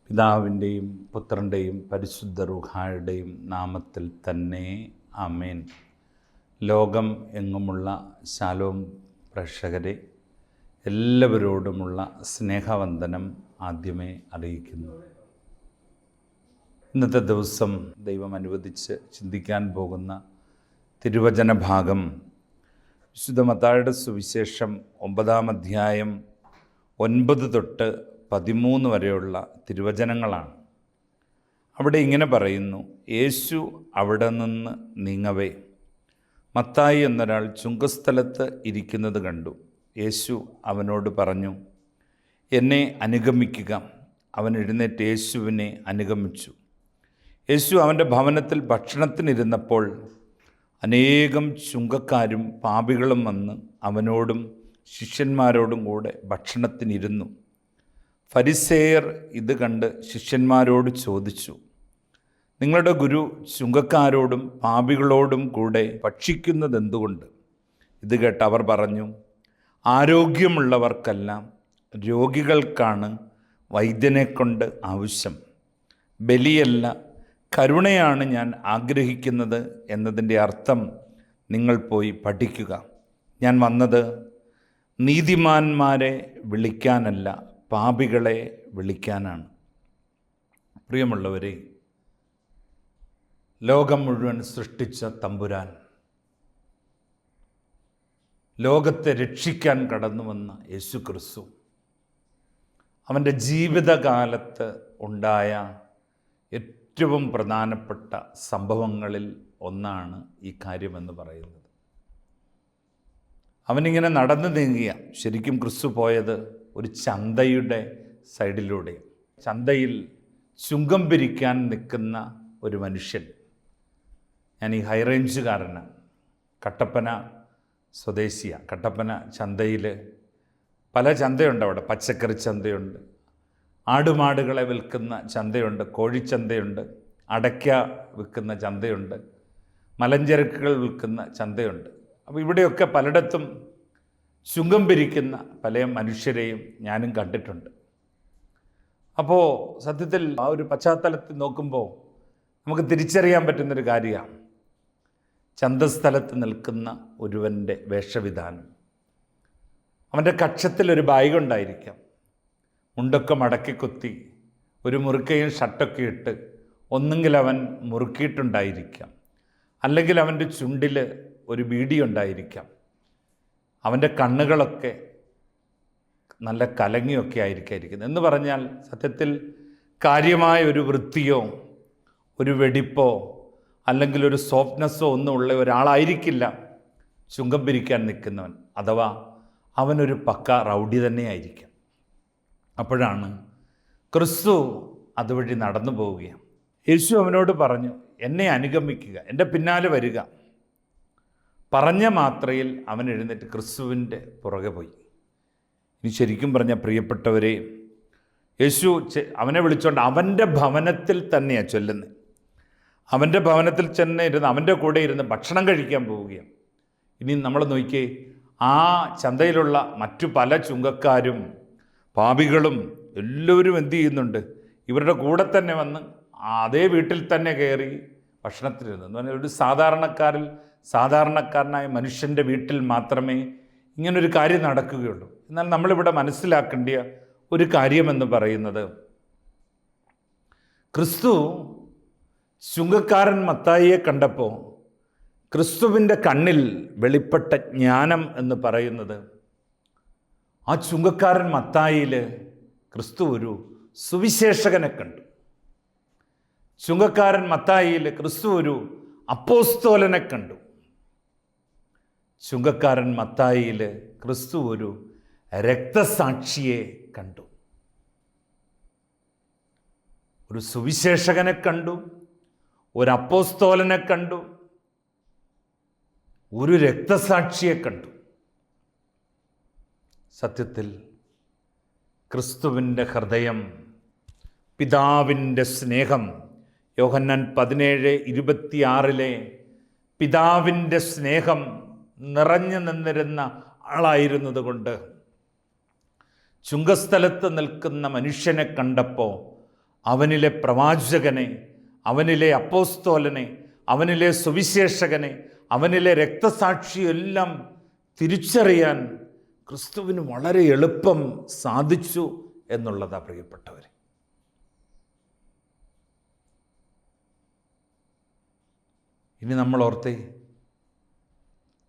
പിതാവിൻ്റെയും പുത്രൻ്റെയും പരിശുദ്ധ റൂഹായുടെയും നാമത്തിൽ തന്നെ ആമേൻ. ലോകം എങ്ങുമുള്ള ശാലോം പ്രേക്ഷകരെ എല്ലാവരോടുമുള്ള സ്നേഹവന്ദനം ആദ്യമേ അറിയിക്കുന്നു. ഇന്നത്തെ ദിവസം ദൈവം അനുവദിച്ച് ചിന്തിക്കാൻ പോകുന്ന തിരുവചന ഭാഗം വിശുദ്ധ മത്തായിയുടെ സുവിശേഷം 9-ാം അധ്യായം 9 തൊട്ട് 13 വരെയുള്ള തിരുവചനങ്ങളാണ്. അവിടെ ഇങ്ങനെ പറയുന്നു: യേശു അവിടെ നിന്ന് നീങ്ങവേ മത്തായി എന്നൊരാൾ ചുങ്കസ്ഥലത്ത് ഇരിക്കുന്നത് കണ്ടു. യേശു അവനോട് പറഞ്ഞു, എന്നെ അനുഗമിക്കുക. അവൻ എഴുന്നേറ്റ് യേശുവിനെ അനുഗമിച്ചു. യേശു അവൻ്റെ ഭവനത്തിൽ ഭക്ഷണത്തിനിരുന്നപ്പോൾ അനേകം ചുങ്കക്കാരും പാപികളും വന്ന് അവനോടും ശിഷ്യന്മാരോടും കൂടെ ഭക്ഷണത്തിനിരുന്നു. ഫരിസേയർ ഇത് കണ്ട് ശിഷ്യന്മാരോട് ചോദിച്ചു, നിങ്ങളുടെ ഗുരു ചുങ്കക്കാരോടും പാപികളോടും കൂടെ ഭക്ഷിക്കുന്നത് എന്തുകൊണ്ട്? ഇത് കേട്ട് അവർ പറഞ്ഞു, ആരോഗ്യമുള്ളവർക്കല്ല, രോഗികൾക്കാണ് വൈദ്യനെക്കൊണ്ട് ആവശ്യം. ബലിയല്ല, കരുണയാണ് ഞാൻ ആഗ്രഹിക്കുന്നത് എന്നതിൻ്റെ അർത്ഥം നിങ്ങൾ പോയി പഠിക്കുക. ഞാൻ വന്നത് നീതിമാന്മാരെ വിളിക്കാനല്ല, പാപികളെ വിളിക്കാനാണ്. പ്രിയമുള്ളവരെ, ലോകം മുഴുവൻ സൃഷ്ടിച്ച തമ്പുരാൻ ലോകത്തെ രക്ഷിക്കാൻ കടന്നു വന്ന യേശു ക്രിസ്തു അവൻ്റെ ജീവിതകാലത്ത് ഉണ്ടായ ഏറ്റവും പ്രധാനപ്പെട്ട സംഭവങ്ങളിൽ ഒന്നാണ് ഈ കാര്യമെന്ന് പറയുന്നത്. അവനിങ്ങനെ നടന്നു നീങ്ങിയ, ശരിക്കും ക്രിസ്തു പോയത് ഒരു ചന്തയുടെ സൈഡിലൂടെ. ചന്തയിൽ ചുങ്കം പിരിക്കാൻ നിൽക്കുന്ന ഒരു മനുഷ്യൻ. ഞാൻ ഈ ഹൈറേഞ്ചുകാരനാണ്, കട്ടപ്പന സ്വദേശിയാണ്. കട്ടപ്പന ചന്തയിൽ പല ചന്തയുണ്ട്. അവിടെ പച്ചക്കറി ചന്തയുണ്ട്, ആടുമാടുകളെ വിൽക്കുന്ന ചന്തയുണ്ട്, കോഴിച്ചന്തയുണ്ട്, അടയ്ക്ക വിൽക്കുന്ന ചന്തയുണ്ട്, മലഞ്ചരക്കുകൾ വിൽക്കുന്ന ചന്തയുണ്ട്. അപ്പോൾ ഇവിടെയൊക്കെ പലയിടത്തും ചുങ്കം പിരിക്കുന്ന പല മനുഷ്യരെയും ഞാനും കണ്ടിട്ടുണ്ട്. അപ്പോൾ സത്യത്തിൽ ആ ഒരു പശ്ചാത്തലത്തിൽ നോക്കുമ്പോൾ നമുക്ക് തിരിച്ചറിയാൻ പറ്റുന്നൊരു കാര്യമാണ് ചന്തസ്ഥലത്ത് നിൽക്കുന്ന ഒരുവൻ്റെ വേഷവിധാനം. അവൻ്റെ കക്ഷത്തിലൊരു ബാഗ് ഉണ്ടായിരിക്കാം, മുണ്ടൊക്കെ മടക്കി കുത്തി ഒരു മുറുക്കയും ഷർട്ടൊക്കെ ഇട്ട് ഒന്നെങ്കിൽ അവൻ മുറുക്കിയിട്ടുണ്ടായിരിക്കാം, അല്ലെങ്കിൽ അവൻ്റെ ചുണ്ടിൽ ഒരു ബീഡി ഉണ്ടായിരിക്കാം. അവൻ്റെ കണ്ണുകളൊക്കെ നല്ല കലങ്ങിയൊക്കെ ആയിരിക്കും. എന്ന് പറഞ്ഞാൽ സത്യത്തിൽ കാര്യമായ ഒരു വൃത്തിയോ ഒരു വെടിപ്പോ അല്ലെങ്കിൽ ഒരു സോഫ്റ്റ്നെസ്സോ ഒന്നും ഉള്ള ഒരാളായിരിക്കില്ല ചുങ്കം പിരിക്കാൻ നിൽക്കുന്നവൻ. അഥവാ അവനൊരു പക്ക റൗഡി തന്നെയായിരിക്കാം. അപ്പോഴാണ് ക്രിസ്തു അതുവഴി നടന്നു പോവുകയാണ്. യേശു അവനോട് പറഞ്ഞു, എന്നെ അനുഗമിക്കുക, എൻ്റെ പിന്നാലെ വരിക. പറഞ്ഞ മാത്രയിൽ അവൻ എഴുന്നേറ്റ് ക്രിസ്തുവിൻ്റെ പുറകെ പോയി. ഇനി ശരിക്കും പറഞ്ഞ പ്രിയപ്പെട്ടവരെ, യേശു അവനെ വിളിച്ചുകൊണ്ട് അവൻ്റെ ഭവനത്തിൽ തന്നെയാണ് ചൊല്ലുന്നത്. അവൻ്റെ ഭവനത്തിൽ തന്നെ ഇരുന്ന് അവൻ്റെ കൂടെ ഇരുന്ന് ഭക്ഷണം കഴിക്കാൻ പോവുകയാണ്. ഇനി നമ്മൾ നോക്കിയേ, ആ ചന്തയിലുള്ള മറ്റു പല ചുങ്കക്കാരും പാപികളും എല്ലാവരും എന്തു ചെയ്യുന്നുണ്ട്? ഇവരുടെ കൂടെ തന്നെ വന്ന് അതേ വീട്ടിൽ തന്നെ കയറി ഭക്ഷണത്തിലിരുന്നു. എന്ന് പറഞ്ഞാൽ ഒരു സാധാരണക്കാരനായ മനുഷ്യൻ്റെ വീട്ടിൽ മാത്രമേ ഇങ്ങനൊരു കാര്യം നടക്കുകയുള്ളൂ. എന്നാൽ നമ്മളിവിടെ മനസ്സിലാക്കേണ്ട ഒരു കാര്യമെന്ന് പറയുന്നത്, ക്രിസ്തു ചുങ്കക്കാരൻ മത്തായിയെ കണ്ടപ്പോൾ ക്രിസ്തുവിൻ്റെ കണ്ണിൽ വെളിപ്പെട്ട ജ്ഞാനം എന്ന് പറയുന്നത്, ആ ചുങ്കക്കാരൻ മത്തായിയിൽ ക്രിസ്തു ഒരു സുവിശേഷകനെ കണ്ടു. ചുങ്കക്കാരൻ മത്തായിയിൽ ക്രിസ്തു ഒരു അപ്പോസ്തോലനെ കണ്ടു. ചുങ്കക്കാരൻ മത്തായിയിൽ ക്രിസ്തു ഒരു രക്തസാക്ഷിയെ കണ്ടു. ഒരു സുവിശേഷകനെ കണ്ടു, ഒരു അപ്പോസ്തോലനെ കണ്ടു, ഒരു രക്തസാക്ഷിയെ കണ്ടു. സത്യത്തിൽ ക്രിസ്തുവിൻ്റെ ഹൃദയം, പിതാവിൻ്റെ സ്നേഹം, യോഹന്നാൻ 17:26 പിതാവിൻ്റെ സ്നേഹം നിറഞ്ഞു നിന്നിരുന്ന ആളായിരുന്നത് കൊണ്ട് ചുങ്കസ്ഥലത്ത് നിൽക്കുന്ന മനുഷ്യനെ കണ്ടപ്പോൾ അവനിലെ പ്രവാചകനെ, അവനിലെ അപ്പോസ്തോലനെ, അവനിലെ സുവിശേഷകനെ, അവനിലെ രക്തസാക്ഷിയെല്ലാം തിരിച്ചറിയാൻ ക്രിസ്തുവിന് വളരെ എളുപ്പം സാധിച്ചു എന്നുള്ളതാണ് പ്രിയപ്പെട്ടവർ. ഇനി നമ്മൾ ഓർത്തേ,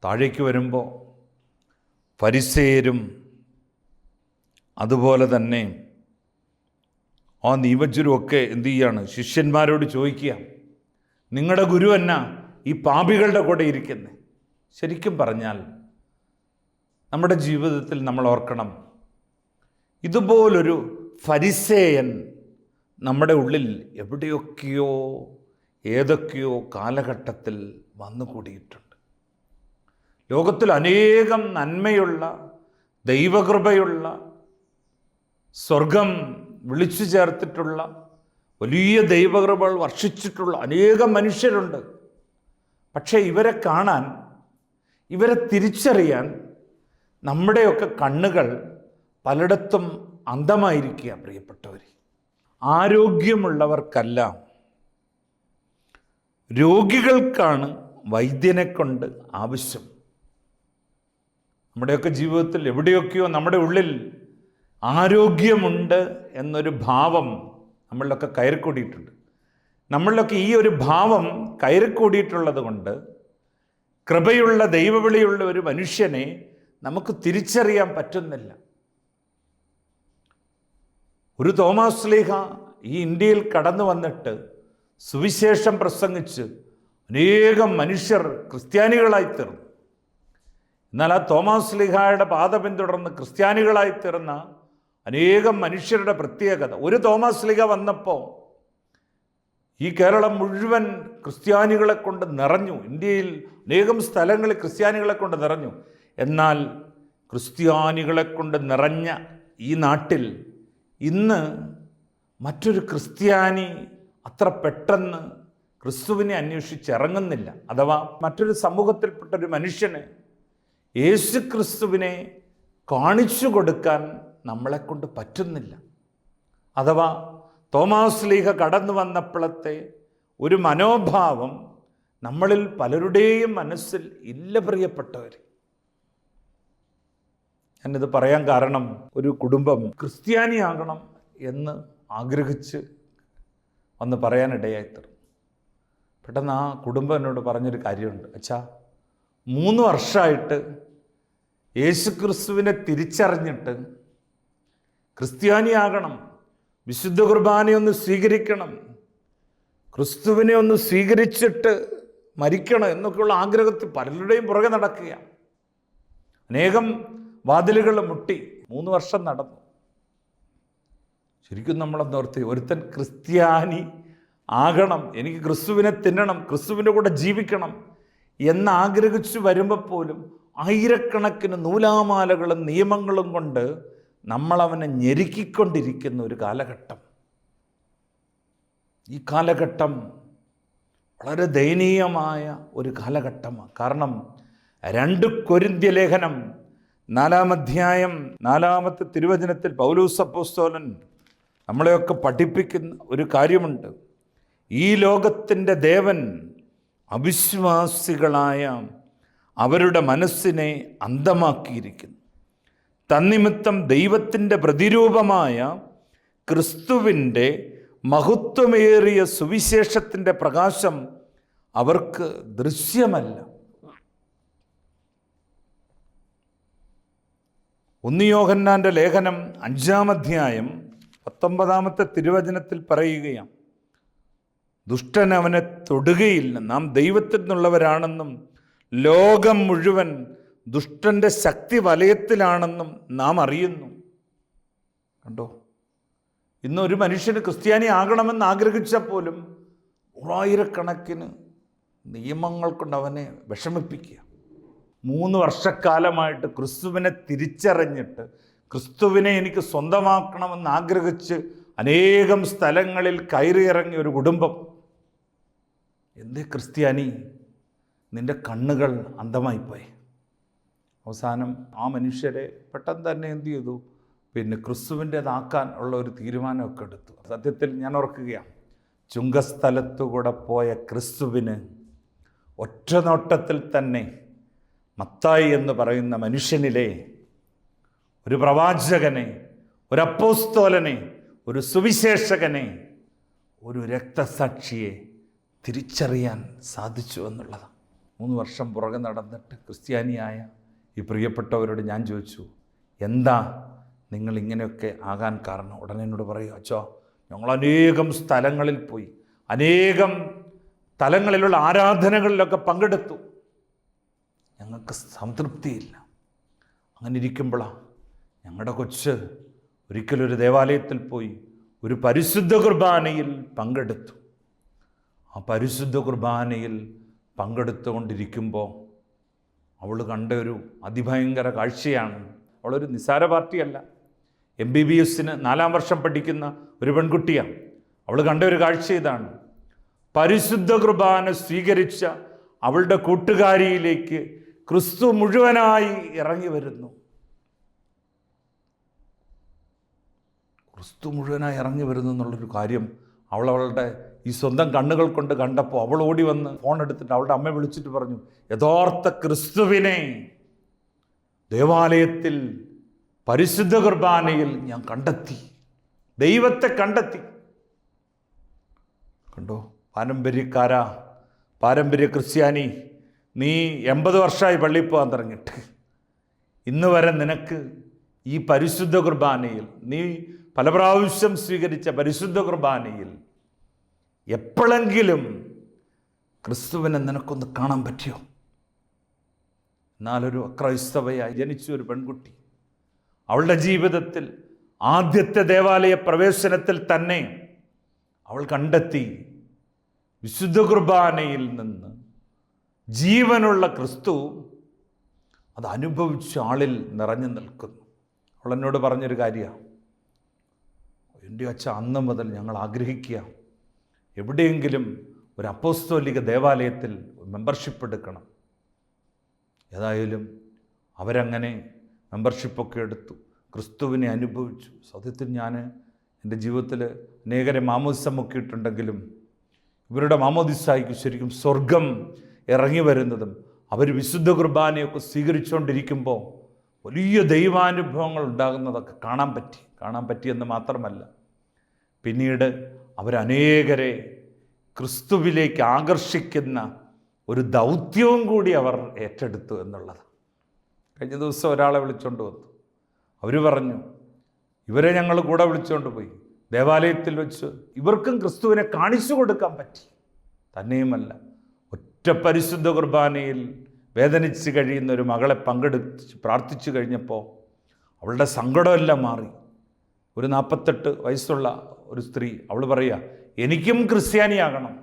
താഴേക്ക് വരുമ്പോൾ ഫരിസേയരും അതുപോലെ തന്നെ ആ നിയമജ്ഞരുമൊക്കെ എന്തു ചെയ്യാണ്? ശിഷ്യന്മാരോട് ചോദിക്കുക, നിങ്ങളുടെ ഗുരു എന്നാ ഈ പാപികളുടെ കൂടെ ഇരിക്കുന്നത്? ശരിക്കും പറഞ്ഞാൽ നമ്മുടെ ജീവിതത്തിൽ നമ്മൾ ഓർക്കണം, ഇതുപോലൊരു ഫരിസേയൻ നമ്മുടെ ഉള്ളിൽ എവിടെയൊക്കെയോ ഏതൊക്കെയോ കാലഘട്ടത്തിൽ വന്നുകൂടിയിട്ടുണ്ട്. ലോകത്തിൽ അനേകം നന്മയുള്ള, ദൈവകൃപയുള്ള, സ്വർഗം വിളിച്ചു ചേർത്തിട്ടുള്ള, വലിയ ദൈവകൃപകൾ വർഷിച്ചിട്ടുള്ള അനേകം മനുഷ്യരുണ്ട്. പക്ഷേ ഇവരെ കാണാൻ, ഇവരെ തിരിച്ചറിയാൻ നമ്മുടെയൊക്കെ കണ്ണുകൾ പലയിടത്തും അന്ധമായിരിക്കുക പ്രിയപ്പെട്ടവർ. ആരോഗ്യമുള്ളവർക്കല്ല, രോഗികൾക്കാണ് വൈദ്യനെ കൊണ്ട് ആവശ്യം. നമ്മുടെയൊക്കെ ജീവിതത്തിൽ എവിടെയൊക്കെയോ നമ്മുടെ ഉള്ളിൽ ആരോഗ്യമുണ്ട് എന്നൊരു ഭാവം നമ്മളിലൊക്കെ കയറിക്കൂടിയിട്ടുണ്ട്. നമ്മളിലൊക്കെ ഈ ഒരു ഭാവം കയറിക്കൂടിയിട്ടുള്ളത് കൊണ്ട് കൃപയുള്ള, ദൈവവിളിയുള്ള ഒരു മനുഷ്യനെ നമുക്ക് തിരിച്ചറിയാൻ പറ്റുന്നില്ല. ഒരു തോമാസ് ശ്ലീഹ ഈ ഇന്ത്യയിൽ കടന്നു വന്നിട്ട് സുവിശേഷം പ്രസംഗിച്ച് അനേകം മനുഷ്യർ ക്രിസ്ത്യാനികളായിത്തീർന്നു. എന്നാൽ ആ തോമാസ് ശ്ലീഹായുടെ പാത പിന്തുടർന്ന് ക്രിസ്ത്യാനികളായിത്തീർന്ന അനേകം മനുഷ്യരുടെ പ്രത്യേകത, ഒരു തോമാസ് ശ്ലീഹ വന്നപ്പോൾ ഈ കേരളം മുഴുവൻ ക്രിസ്ത്യാനികളെ കൊണ്ട് നിറഞ്ഞു. ഇന്ത്യയിൽ അനേകം സ്ഥലങ്ങളിൽ ക്രിസ്ത്യാനികളെ കൊണ്ട് നിറഞ്ഞു. എന്നാൽ ക്രിസ്ത്യാനികളെ കൊണ്ട് നിറഞ്ഞ ഈ നാട്ടിൽ ഇന്ന് മറ്റൊരു ക്രിസ്ത്യാനി അത്ര പെട്ടെന്ന് ക്രിസ്തുവിനെ അന്വേഷിച്ചിറങ്ങുന്നില്ല. അഥവാ മറ്റൊരു സമൂഹത്തിൽപ്പെട്ടൊരു മനുഷ്യന് യേശു ക്രിസ്തുവിനെ കാണിച്ചു കൊടുക്കാൻ നമ്മളെക്കൊണ്ട് പറ്റുന്നില്ല. അഥവാ തോമാസ് ശ്ലീഹ കടന്നു വന്നപ്പോഴത്തെ ഒരു മനോഭാവം നമ്മളിൽ പലരുടെയും മനസ്സിൽ ഇല്ല പ്രിയപ്പെട്ടവർ. ഞാനിത് പറയാൻ കാരണം, ഒരു കുടുംബം ക്രിസ്ത്യാനിയാകണം എന്ന് ആഗ്രഹിച്ച് വന്ന് പറയാനിടയായിത്തീർന്നു. പെട്ടെന്ന് ആ കുടുംബം എന്നോട് പറഞ്ഞൊരു കാര്യമുണ്ട്, അച്ഛാ 3 വർഷമായിട്ട് യേശുക്രിസ്തുവിനെ തിരിച്ചറിഞ്ഞിട്ട് ക്രിസ്ത്യാനിയാകണം, വിശുദ്ധ കുർബാനയൊന്ന് സ്വീകരിക്കണം, ക്രിസ്തുവിനെ ഒന്ന് സ്വീകരിച്ചിട്ട് മരിക്കണം എന്നൊക്കെയുള്ള ആഗ്രഹത്തിൽ പലരുടെയും പുറകെ നടക്കുകയാണ്. അനേകം വാതിലുകൾ മുട്ടി 3 വർഷം നടന്നു. ശരിക്കും നമ്മളെന്നോർത്ത്, ഒരുത്തൻ ക്രിസ്ത്യാനി ആകണം, എനിക്ക് ക്രിസ്തുവിനെ തിന്നണം, ക്രിസ്തുവിൻ്റെ കൂടെ ജീവിക്കണം എന്നാഗ്രഹിച്ചു വരുമ്പോൾ പോലും ആയിരക്കണക്കിന് നൂലാമാലകളും നിയമങ്ങളും കൊണ്ട് നമ്മളവനെ ഞെരുക്കിക്കൊണ്ടിരിക്കുന്ന ഒരു കാലഘട്ടം. ഈ കാലഘട്ടം വളരെ ദയനീയമായ ഒരു കാലഘട്ടമാണ്. കാരണം 2 കൊരിന്ത്യ ലേഖനം 4-ാം അധ്യായം 4-ാമത്തെ തിരുവചനത്തിൽ പൗലോസ് അപ്പോസ്തലൻ നമ്മളെയൊക്കെ പഠിപ്പിക്കുന്ന ഒരു കാര്യമുണ്ട്. ഈ ലോകത്തിൻ്റെ ദേവൻ അവിശ്വാസികളായ അവരുടെ മനസ്സിനെ അന്ധമാക്കിയിരിക്കുന്നു. തന്നിമിത്തം ദൈവത്തിൻ്റെ പ്രതിരൂപമായ ക്രിസ്തുവിൻ്റെ മഹത്വമേറിയ സുവിശേഷത്തിൻ്റെ പ്രകാശം അവർക്ക് ദൃശ്യമല്ല. 1 യോഹന്നാൻ്റെ ലേഖനം 5-ാം അധ്യായം 19-ാമത്തെ തിരുവചനത്തിൽ പറയുകയാണ്, ദുഷ്ടൻ അവനെ തൊടുകയില്ല, നാം ദൈവത്തിൽ നിന്നുള്ളവരാണെന്നും ലോകം മുഴുവൻ ദുഷ്ടൻ്റെ ശക്തി വലയത്തിലാണെന്നും നാം അറിയുന്നു. കണ്ടോ, ഇന്നൊരു മനുഷ്യന് ക്രിസ്ത്യാനി ആകണമെന്ന് ആഗ്രഹിച്ചാൽ പോലും 100,000 നിയമങ്ങൾ കൊണ്ട് അവനെ വിഷമിപ്പിക്കുക. 3 വർഷക്കാലമായിട്ട് ക്രിസ്തുവിനെ തിരിച്ചറിഞ്ഞിട്ട് ക്രിസ്തുവിനെ എനിക്ക് സ്വന്തമാക്കണമെന്ന് ആഗ്രഹിച്ച് അനേകം സ്ഥലങ്ങളിൽ കയറിയിറങ്ങിയ ഒരു കുടുംബം. എന്തേ ക്രിസ്ത്യാനി, നിൻ്റെ കണ്ണുകൾ അന്ധമായിപ്പോയി. അവസാനം ആ മനുഷ്യരെ പെട്ടെന്ന് തന്നെ എന്തു ചെയ്തു? പിന്നെ ക്രിസ്തുവിൻ്റെതാക്കാൻ ഉള്ള ഒരു തീരുമാനമൊക്കെ എടുത്തു. സത്യത്തിൽ ഞാൻ ഓർക്കുകയാണ്, ചുങ്കസ്ഥലത്തുകൂടെ പോയ ക്രിസ്തുവിന് ഒറ്റ നോട്ടത്തിൽ തന്നെ മത്തായി എന്ന് പറയുന്ന മനുഷ്യനിലെ ഒരു പ്രവാചകനെ, ഒരു അപ്പോസ്തോലനെ, ഒരു സുവിശേഷകനെ, ഒരു രക്തസാക്ഷിയെ തിരിച്ചറിയാൻ സാധിച്ചു എന്നുള്ളതാണ്. 3 വർഷം പുറകെ നടന്നിട്ട് ക്രിസ്ത്യാനിയായ ഈ പ്രിയപ്പെട്ടവരോട് ഞാൻ ചോദിച്ചു, എന്താ നിങ്ങൾ ഇങ്ങനെയൊക്കെ ആകാൻ കാരണം? ഉടനെ എന്നോട് പറയും, അച്ഛാ, ഞങ്ങൾ അനേകം സ്ഥലങ്ങളിൽ പോയി, അനേകം തലങ്ങളിലുള്ള ആരാധനകളിലൊക്കെ പങ്കെടുത്തു, ഞങ്ങൾക്ക് സംതൃപ്തിയില്ല. അങ്ങനെ ഇരിക്കുമ്പോഴാണ് ഞങ്ങളുടെ കൊച്ച് ഒരിക്കലൊരു ദേവാലയത്തിൽ പോയി ഒരു പരിശുദ്ധ കുർബാനയിൽ പങ്കെടുത്തു. ആ പരിശുദ്ധ കുർബാനയിൽ പങ്കെടുത്തുകൊണ്ടിരിക്കുമ്പോൾ അവൾ കണ്ട ഒരു അതിഭയങ്കര കാഴ്ചയാണ്. അവളൊരു നിസ്സാര പാർട്ടിയല്ല, MBBSന് 4ാം വർഷം പഠിക്കുന്ന ഒരു പെൺകുട്ടിയാണ്. അവൾ കണ്ട ഒരു കാഴ്ച ഇതാണ്: പരിശുദ്ധ കുർബാന സ്വീകരിച്ച അവളുടെ കൂട്ടുകാരിയിലേക്ക് ക്രിസ്തു മുഴുവനായി ഇറങ്ങി വരുന്നു. ക്രിസ്തു മുഴുവനായി ഇറങ്ങി വരുന്നു എന്നുള്ളൊരു കാര്യം അവളുടെ ഈ സ്വന്തം കണ്ണുകൾ കൊണ്ട് കണ്ടപ്പോൾ അവൾ ഓടി വന്ന് ഫോൺ എടുത്തിട്ട് അവളുടെ അമ്മയെ വിളിച്ചിട്ട് പറഞ്ഞു, യഥാർത്ഥ ക്രിസ്തുവിനെ ദേവാലയത്തിൽ പരിശുദ്ധ കുർബാനയിൽ ഞാൻ കണ്ടെത്തി, ദൈവത്തെ കണ്ടെത്തി. കണ്ടോ, പാരമ്പര്യക്കാരാ, പാരമ്പര്യ ക്രിസ്ത്യാനി, നീ 80 വർഷമായി പള്ളിയിൽ പോകാൻ തുടങ്ങിയിട്ട് ഇന്ന് വരെ നിനക്ക് ഈ പരിശുദ്ധ കുർബാനയിൽ, നീ പല പ്രാവശ്യം സ്വീകരിച്ച പരിശുദ്ധ കുർബാനയിൽ എപ്പോഴെങ്കിലും ക്രിസ്തുവിനെ നിനക്കൊന്ന് കാണാൻ പറ്റിയോ? എന്നാലൊരു അക്രൈസ്തവയായി ജനിച്ച ഒരു പെൺകുട്ടി അവളുടെ ജീവിതത്തിൽ ആദ്യത്തെ ദേവാലയ പ്രവേശനത്തിൽ തന്നെ അവൾ കണ്ടെത്തി, വിശുദ്ധ കുർബാനയിൽ നിന്ന് ജീവനുള്ള ക്രിസ്തു അത് അനുഭവിച്ച ആളിൽ നിറഞ്ഞു നിൽക്കുന്നു. അവൾ എന്നോട് പറഞ്ഞൊരു കാര്യമാണ്, എൻ്റെ അച്ഛ, അന്ന് മുതൽ ഞങ്ങൾ ആഗ്രഹിക്കുക എവിടെയെങ്കിലും ഒരു അപ്പോസ്തോലിക ദേവാലയത്തിൽ മെമ്പർഷിപ്പ് എടുക്കണം. ഏതായാലും അവരങ്ങനെ മെമ്പർഷിപ്പൊക്കെ എടുത്തു, ക്രിസ്തുവിനെ അനുഭവിച്ചു. സത്യത്തിൽ ഞാൻ എൻ്റെ ജീവിതത്തിൽ അനേകരെ മാമോദിസ മുക്കിയിട്ടുണ്ടെങ്കിലും ഇവരുടെ മാമോദിസായിക്ക് ശരിക്കും സ്വർഗം ഇറങ്ങി വരുന്നതും അവർ വിശുദ്ധ കുർബാനയൊക്കെ സ്വീകരിച്ചുകൊണ്ടിരിക്കുമ്പോൾ വലിയ ദൈവാനുഭവങ്ങൾ ഉണ്ടാകുന്നതൊക്കെ കാണാൻ പറ്റിയെന്ന് മാത്രമല്ല, പിന്നീട് അവരനേകരെ ക്രിസ്തുവിലേക്ക് ആകർഷിക്കുന്ന ഒരു ദൗത്യവും കൂടി അവർ ഏറ്റെടുത്തു എന്നുള്ളത്. കഴിഞ്ഞ ദിവസം ഒരാളെ വിളിച്ചുകൊണ്ട് വന്നു. അവർ പറഞ്ഞു, ഇവരെ ഞങ്ങൾ കൂടെ വിളിച്ചുകൊണ്ട് പോയി ദേവാലയത്തിൽ വെച്ച് ഇവർക്കും ക്രിസ്തുവിനെ കാണിച്ചു കൊടുക്കാൻ പറ്റി. തന്നെയുമല്ല, ഒറ്റ പരിശുദ്ധ കുർബാനയിൽ വേദനിച്ച് കഴിയുന്ന ഒരു മകളെ പങ്കെടുത്ത് പ്രാർത്ഥിച്ചു കഴിഞ്ഞപ്പോൾ അവളുടെ സങ്കടമെല്ലാം മാറി. ഒരു 48 വയസ്സുള്ള ഒരു സ്ത്രീ, അവൾ പറയുക, എനിക്കും ക്രിസ്ത്യാനിയാകണം.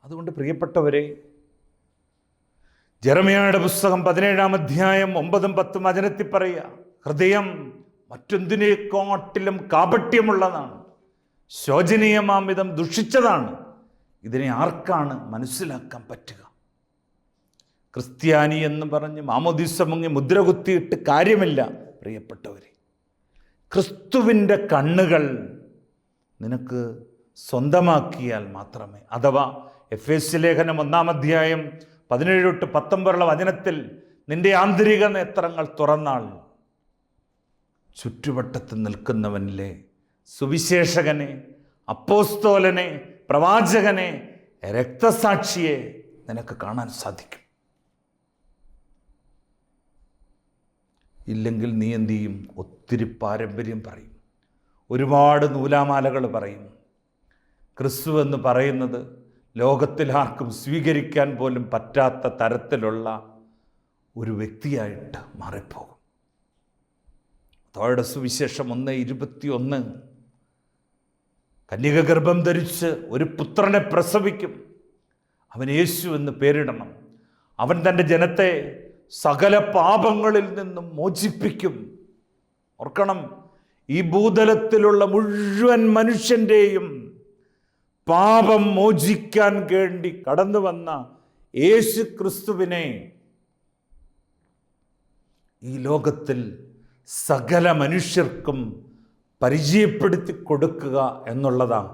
അതുകൊണ്ട് പ്രിയപ്പെട്ടവരെ, ജെറമ്യായുടെ പുസ്തകം 17-ാം അധ്യായം 9-ഉം 10-ഉം വചനത്തിൽ പറയുക, ഹൃദയം മറ്റൊന്നിനെക്കാട്ടിലും കാപട്യമുള്ളതാണ്, ശോചനീയമാംവിധം ദുഷിച്ചതാണ്, ഇതിനെ ആർക്കാണ് മനസ്സിലാക്കാൻ പറ്റുക? ക്രിസ്ത്യാനി എന്ന് പറഞ്ഞ് മാമോദിസ മുങ്ങി മുദ്ര കുത്തിയിട്ട് കാര്യമില്ല പ്രിയപ്പെട്ടവരെ. ക്രിസ്തുവിൻ്റെ കണ്ണുകൾ നിനക്ക് സ്വന്തമാക്കിയാൽ മാത്രമേ, അഥവാ എഫേസ്യ ലേഖനം 1-ാം അധ്യായം 17-19 വചനത്തിൽ നിന്റെ ആന്തരിക നേത്രങ്ങൾ തുറന്നാൾ ചുറ്റുവട്ടത്ത് നിൽക്കുന്നവനിലെ സുവിശേഷകനെ, അപ്പോസ്തോലനെ, പ്രവാചകനെ, രക്തസാക്ഷിയെ നിനക്ക് കാണാൻ സാധിക്കും. ഇല്ലെങ്കിൽ നീ എന്തു ചെയ്യും? ഒത്തിരി പാരമ്പര്യം പറയും, ഒരുപാട് നൂലാമാലകൾ പറയും. ക്രിസ്തു എന്ന് പറയുന്നത് ലോകത്തിൽ ആർക്കും സ്വീകരിക്കാൻ പോലും പറ്റാത്ത തരത്തിലുള്ള ഒരു വ്യക്തിയായിട്ട് മാറിപ്പോകും. മത്തായിയുടെ സുവിശേഷം 1:21, കന്യക ഗർഭം ധരിച്ച് ഒരു പുത്രനെ പ്രസവിക്കും, അവൻ യേശു എന്ന് പേരിടണം, അവൻ തൻ്റെ ജനത്തെ സകല പാപങ്ങളിൽ നിന്നും മോചിപ്പിക്കും. ഓർക്കണം, ഈ ഭൂതലത്തിലുള്ള മുഴുവൻ മനുഷ്യൻ്റെയും പാപം മോചിക്കാൻ വേണ്ടി കടന്നു വന്ന യേശു ക്രിസ്തുവിനെ ഈ ലോകത്തിൽ സകല മനുഷ്യർക്കും പരിചയപ്പെടുത്തി കൊടുക്കുക എന്നുള്ളതാണ്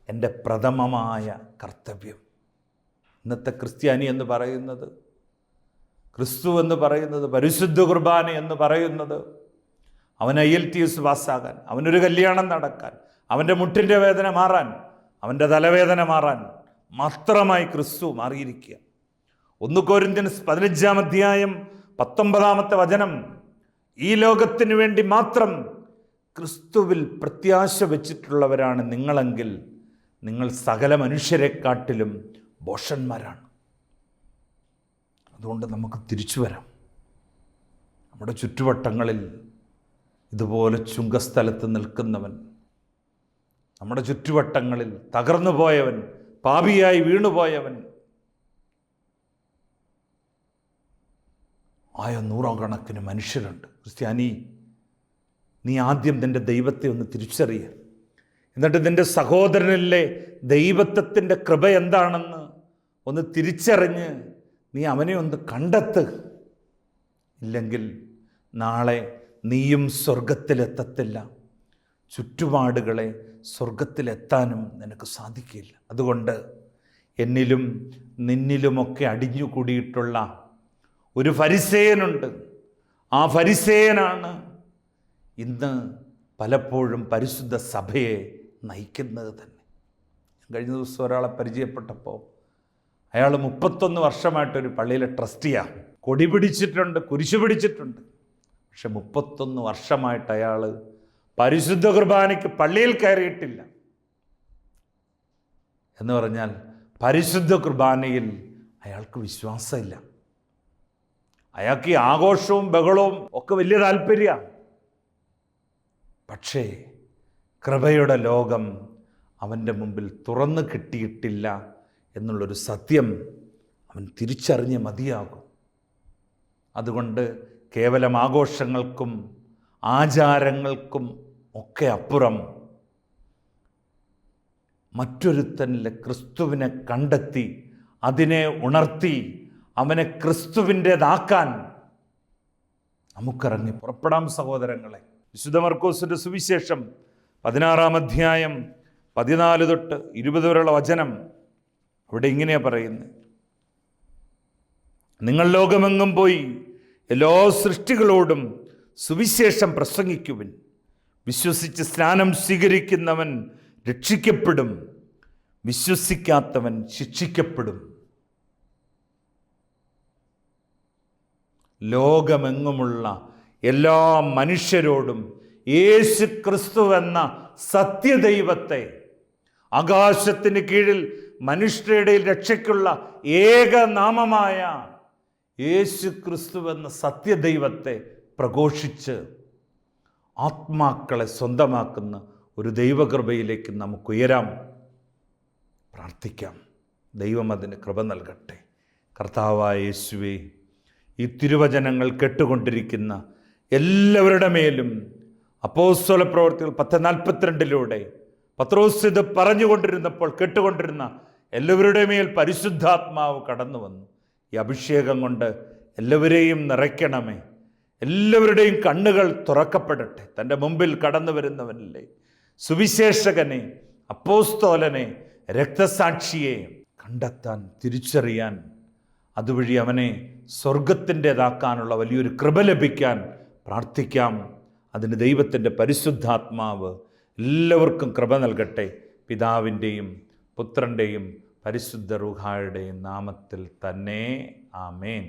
എൻ്റെ പ്രഥമമായ കർത്തവ്യം. ഇന്നത്തെ ക്രിസ്ത്യാനി എന്ന് പറയുന്നത്, ക്രിസ്തു എന്ന് പറയുന്നത്, പരിശുദ്ധ കുർബാന എന്ന് പറയുന്നത്, അവൻ IELTS പാസ്സാകാൻ, അവനൊരു കല്യാണം നടക്കാൻ, അവൻ്റെ മുട്ടിൻ്റെ വേദന മാറാൻ, അവൻ്റെ തലവേദന മാറാൻ മാത്രമായി ക്രിസ്തു മാറിയിരിക്കുക. 1 കൊരിന്ത്യൻസ് 15-ാം അധ്യായം 19-ാമത്തെ വചനം, ഈ ലോകത്തിന് വേണ്ടി മാത്രം ക്രിസ്തുവിൽ പ്രത്യാശ വച്ചിട്ടുള്ളവരാണ് നിങ്ങളെങ്കിൽ നിങ്ങൾ സകല മനുഷ്യരെക്കാട്ടിലും ഭോഷന്മാരാണ്. അതുകൊണ്ട് നമുക്ക് തിരിച്ചു വരാം. നമ്മുടെ ചുറ്റുവട്ടങ്ങളിൽ ഇതുപോലെ ചുങ്കസ്ഥലത്ത് നിൽക്കുന്നവൻ, നമ്മുടെ ചുറ്റുവട്ടങ്ങളിൽ തകർന്നു പോയവൻ, പാപിയായി വീണുപോയവൻ ആയ നൂറുകണക്കിന് മനുഷ്യരുണ്ട്. ക്രിസ്ത്യാനി, നീ ആദ്യം നിൻ്റെ ദൈവത്തെ ഒന്ന് തിരിച്ചറിയുക. എന്നിട്ട് നിൻ്റെ സഹോദരനിലെ ദൈവത്വത്തിൻ്റെ കൃപ എന്താണെന്ന് ഒന്ന് തിരിച്ചറിഞ്ഞ് നീ അവനെ ഒന്ന് കണ്ടെത്ത്. ഇല്ലെങ്കിൽ നാളെ നീയും സ്വർഗത്തിലെത്തത്തില്ല, ചുറ്റുപാടുകളെ സ്വർഗത്തിലെത്താനും നിനക്ക് സാധിക്കില്ല. അതുകൊണ്ട് എന്നിലും നിന്നിലുമൊക്കെ അടിഞ്ഞുകൂടിയിട്ടുള്ള ഒരു ഫരിസേയനുണ്ട്. ആ ഫരിസേയനാണ് ഇന്ന് പലപ്പോഴും പരിശുദ്ധ സഭയെ നയിക്കുന്നത് തന്നെ. കഴിഞ്ഞ ദിവസം ഒരാളെ പരിചയപ്പെട്ടപ്പോൾ അയാൾ 31 വർഷമായിട്ടൊരു പള്ളിയിലെ ട്രസ്റ്റിയാണ്. കൊടി പിടിച്ചിട്ടുണ്ട്, കുരിശു പിടിച്ചിട്ടുണ്ട്. പക്ഷെ 31 വർഷമായിട്ട് അയാൾ പരിശുദ്ധ കുർബാനയ്ക്ക് പള്ളിയിൽ കയറിയിട്ടില്ല. എന്ന് പറഞ്ഞാൽ പരിശുദ്ധ കുർബാനയിൽ അയാൾക്ക് വിശ്വാസമില്ല. അയാൾക്ക് ഈ ആഘോഷവും ബഹളവും ഒക്കെ വലിയ താല്പര്യമാണ്. പക്ഷേ കൃപയുടെ ലോകം അവൻ്റെ മുമ്പിൽ തുറന്നു കിട്ടിയിട്ടില്ല എന്നുള്ളൊരു സത്യം അവൻ തിരിച്ചറിഞ്ഞ് മതിയാകും. അതുകൊണ്ട് കേവലം ആഘോഷങ്ങൾക്കും ആചാരങ്ങൾക്കും ഒക്കെ അപ്പുറം മറ്റൊരുത്തനിലെ ക്രിസ്തുവിനെ കണ്ടെത്തി അതിനെ ഉണർത്തി അവനെ ക്രിസ്തുവിൻ്റെതാക്കാൻ നമുക്കിറങ്ങി പുറപ്പെടാം സഹോദരങ്ങളെ. വിശുദ്ധ മർക്കോസിൻ്റെ സുവിശേഷം 16-ാം അധ്യായം 14 തൊട്ട് 20 വരെയുള്ള വചനം അവിടെ ഇങ്ങനെയാണ് പറയുന്നത്: നിങ്ങൾ ലോകമെങ്ങും പോയി എല്ലാ സൃഷ്ടികളോടും സുവിശേഷം പ്രസംഗിക്കുവിൻ. വിശ്വസിച്ച് സ്നാനം സ്വീകരിക്കുന്നവൻ രക്ഷിക്കപ്പെടും, വിശ്വസിക്കാത്തവൻ ശിക്ഷിക്കപ്പെടും. ലോകമെങ്ങുമുള്ള എല്ലാ മനുഷ്യരോടും യേശു ക്രിസ്തു എന്ന സത്യദൈവത്തെ, ആകാശത്തിന് കീഴിൽ മനുഷ്യരുടെ രക്ഷയ്ക്കുള്ള ഏക നാമമായ യേശു ക്രിസ്തു എന്ന സത്യദൈവത്തെ പ്രഘോഷിച്ച് ആത്മാക്കളെ സ്വന്തമാക്കുന്ന ഒരു ദൈവകൃപയിലേക്ക് നമുക്ക് ഉയരാം. പ്രാർത്ഥിക്കാം. ദൈവം അതിന് കൃപ നൽകട്ടെ. കർത്താവായ യേശുവേ, ഈ തിരുവചനങ്ങൾ കേട്ടുകൊണ്ടിരിക്കുന്ന എല്ലാവരുടെ മേലും അപ്പോസ്തല പ്രവൃത്തികൾ 10:42 പത്രോസ് ഇത് പറഞ്ഞുകൊണ്ടിരുന്നപ്പോൾ കേട്ടുകൊണ്ടിരുന്ന എല്ലാവരുടെ മേൽ പരിശുദ്ധാത്മാവ് കടന്നു വന്നു. ഈ അഭിഷേകം കൊണ്ട് എല്ലാവരെയും നിറയ്ക്കണമേ. എല്ലാവരുടെയും കണ്ണുകൾ തുറക്കപ്പെടട്ടെ. തൻ്റെ മുമ്പിൽ കടന്നു വരുന്നവനിലെ സുവിശേഷകനെ, അപ്പോസ്തോലനെ, രക്തസാക്ഷിയെ കണ്ടെത്താൻ, തിരിച്ചറിയാൻ, അതുവഴി അവനെ സ്വർഗത്തിൻ്റെതാക്കാനുള്ള വലിയൊരു കൃപ ലഭിക്കാൻ പ്രാർത്ഥിക്കാം. അതിന് ദൈവത്തിൻ്റെ പരിശുദ്ധാത്മാവ് എല്ലാവർക്കും കൃപ നൽകട്ടെ. പിതാവിൻ്റെയും പുത്രൻ്റെയും പരിശുദ്ധ റൂഹായുടെയും നാമത്തിൽ തന്നെ. ആമേൻ.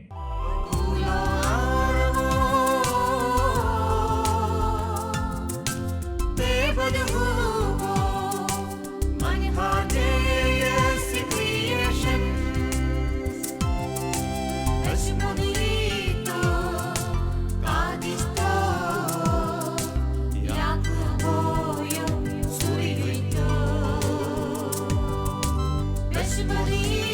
Body